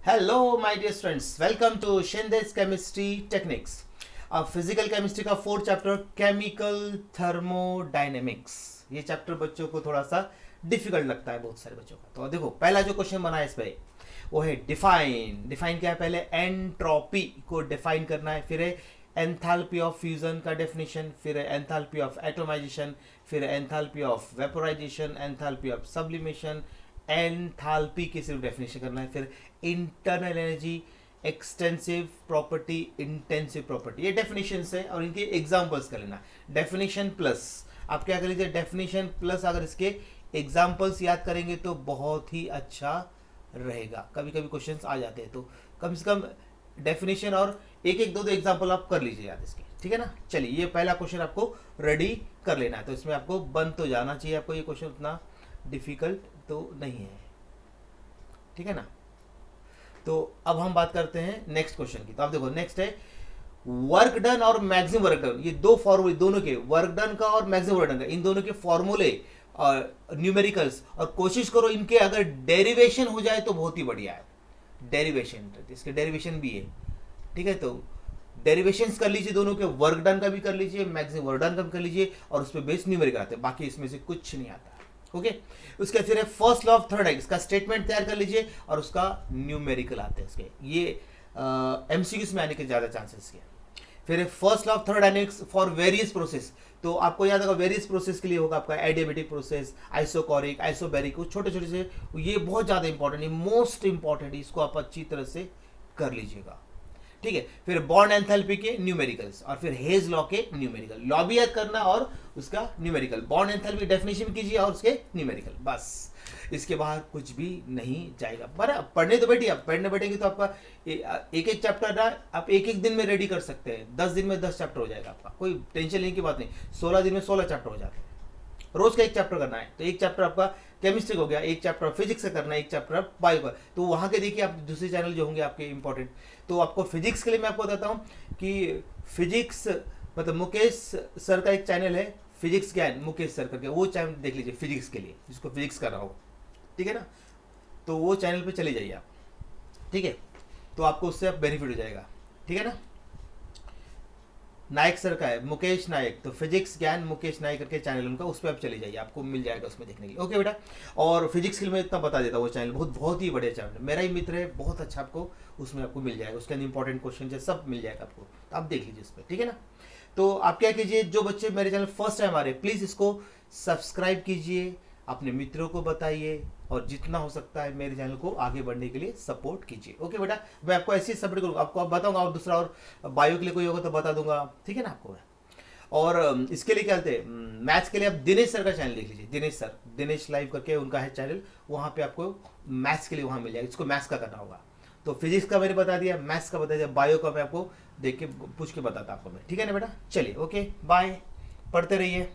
Hello my dear students, welcome to Shinde's chemistry techniques. अब physical chemistry का fourth chapter chemical thermodynamics. ये chapter बच्चों को थोड़ा सा डिफिकल्ट लगता है, बहुत सारे बच्चों का। तो देखो, पहला जो क्वेश्चन बना है इस पे वो है डिफाइन। डिफाइन क्या है? पहले एंट्रोपी को डिफाइन करना है, फिर है एंथैल्पी ऑफ फ्यूजन का डेफिनेशन, फिर है एंथैल्पी ऑफ एटोमाइजेशन, फिर enthalpy of vaporisation, enthalpy of sublimation, enthalpy की सिर्फ डेफिनेशन करना है, फिर internal energy, extensive property, intensive property. ये डेफिनेशन है और इनके एग्जांपल्स कर लेना। डेफिनेशन प्लस आप क्या कर लीजिए, डेफिनेशन प्लस अगर इसके एग्जांपल्स याद करेंगे तो बहुत ही अच्छा रहेगा। कभी कभी क्वेश्चंस आ जाते हैं, तो कम से कम डेफिनेशन और एक एक दो दो एग्जांपल आप कर लीजिए याद इसके, ठीक है ना। चलिए, ये पहला क्वेश्चन आपको रेडी कर लेना है, तो इसमें आपको बन तो जाना चाहिए आपको। ये क्वेश्चन उतना डिफिकल्ट तो नहीं है, ठीक है ना। तो अब हम बात करते हैं नेक्स्ट क्वेश्चन की। तो आप देखो, नेक्स्ट है वर्क डन और मैक्सिमम वर्क डन। ये दो फॉर्मूले, दोनों के, वर्क डन का और मैक्सिमम वर्क डन का, इन दोनों के फॉर्मूले और न्यूमेरिकल्स, और कोशिश करो इनके अगर डेरिवेशन हो जाए तो बहुत ही बढ़िया है। डेरिवेशन, इसके डेरिवेशन भी है, ठीक है। तो डेरिवेशंस कर लीजिए, दोनों के, वर्क डन का भी कर लीजिए, मैक्सिमम वर्क डन का भी कर लीजिए, और उस पर बेस न्यूमेरिकल आते हैं। बाकी इसमें से कुछ नहीं आता, ओके। उसके फिर फर्स्ट लॉ ऑफ थर्ड इसका स्टेटमेंट तैयार कर लीजिए और उसका न्यूमेरिकल आते हैं इसके। ये एमसीक्यूज में आने के ज्यादा चांसेस के। फिर first law of thermodynamics for various process. तो आपको याद होगा वेरियस प्रोसेस के लिए होगा आपका एडियाबेटिक प्रोसेस, आइसोकोरिक, आइसोबैरिक, छोटे छोटे से, ये बहुत ज्यादा इंपॉर्टेंट है, मोस्ट इंपॉर्टेंट है। इसको आप अच्छी तरह से कर लीजिएगा, ठीक है। फिर बॉन्ड एंथैल्पी के न्यूमेरिकल्स, और फिर हेज लॉ के न्यूमेरिकल। लॉ भी याद करना और उसका न्यूमेरिकल, बॉन्ड एंथैल्पी डेफिनेशन कीजिए और उसके न्यूमेरिकल, बस। इसके बाहर कुछ भी नहीं जाएगा। पर पढ़ने तो बैठिए, आप पढ़ने बैठेंगे तो आपका एक एक चैप्टर ना आप एक एक दिन में रेडी कर सकते हैं। 10 दिन में 10 चैप्टर हो जाएगा आपका, कोई टेंशन लेने की बात नहीं। 16 दिन में 16 चैप्टर हो जाते हैं। रोज का एक चैप्टर करना है, तो एक चैप्टर आपका केमिस्ट्री हो गया, एक चैप्टर फिजिक्स का करना है, एक चैप्टर बायो का। तो वहां के देखिए आप दूसरे चैनल जो होंगे आपके इंपॉर्टेंट। तो आपको फिजिक्स के लिए मैं आपको बताता हूँ कि फिजिक्स मतलब मुकेश सर का एक चैनल है, फिजिक्स ज्ञान मुकेश सर करके, वो चैनल देख लीजिए फिजिक्स के लिए, जिसको फिजिक्स कर रहा हो, ठीक है ना। तो वो चैनल पे चले जाइए आप, ठीक है। तो आपको उससे आप बेनिफिट हो जाएगा, ठीक है ना। नायक सर का है, मुकेश नायक, तो फिजिक्स ज्ञान मुकेश नायक करके चैनल उनका, उस पर आप चले जाइए, आपको मिल जाएगा उसमें देखने के लिए, ओके बेटा। और फिजिक्स के लिए मैं इतना बता देता हूँ, वो चैनल बहुत बहुत ही बढ़िया चैनल है, मेरा ही मित्र है, बहुत अच्छा, आपको उसमें आपको मिल जाएगा, उसके अंदर इंपॉर्टेंट क्वेश्चन है, सब मिल जाएगा आपको, तो आप देख लीजिए उस पर, ठीक है ना। तो आप क्या कीजिए, जो बच्चे मेरे चैनल फर्स्ट टाइम आ रहे हैं, प्लीज़ इसको सब्सक्राइब कीजिए, अपने मित्रों को बताइए, और जितना हो सकता है मेरे चैनल को आगे बढ़ने के लिए सपोर्ट कीजिए, ओके बेटा। मैं आपको ऐसे ही सपोर्ट करूँगा, आपको आप बताऊंगा, और दूसरा और बायो के लिए कोई होगा तो बता दूंगा, ठीक है ना आपको। और इसके लिए क्या कहते हैं, मैथ्स के लिए आप दिनेश सर का चैनल देख लीजिए, दिनेश सर, दिनेश लाइव करके उनका है चैनल, वहाँ पे आपको मैथ्स के लिए वहाँ मिल जाएगा। इसको मैथ्स का करना होगा, तो फिजिक्स का मैंने बता दिया, मैथ्स का बता दिया, बायो का मैं आपको देख के पूछ के बताता आपको मैं, ठीक है ना बेटा। चलिए, ओके, बाय, पढ़ते रहिए।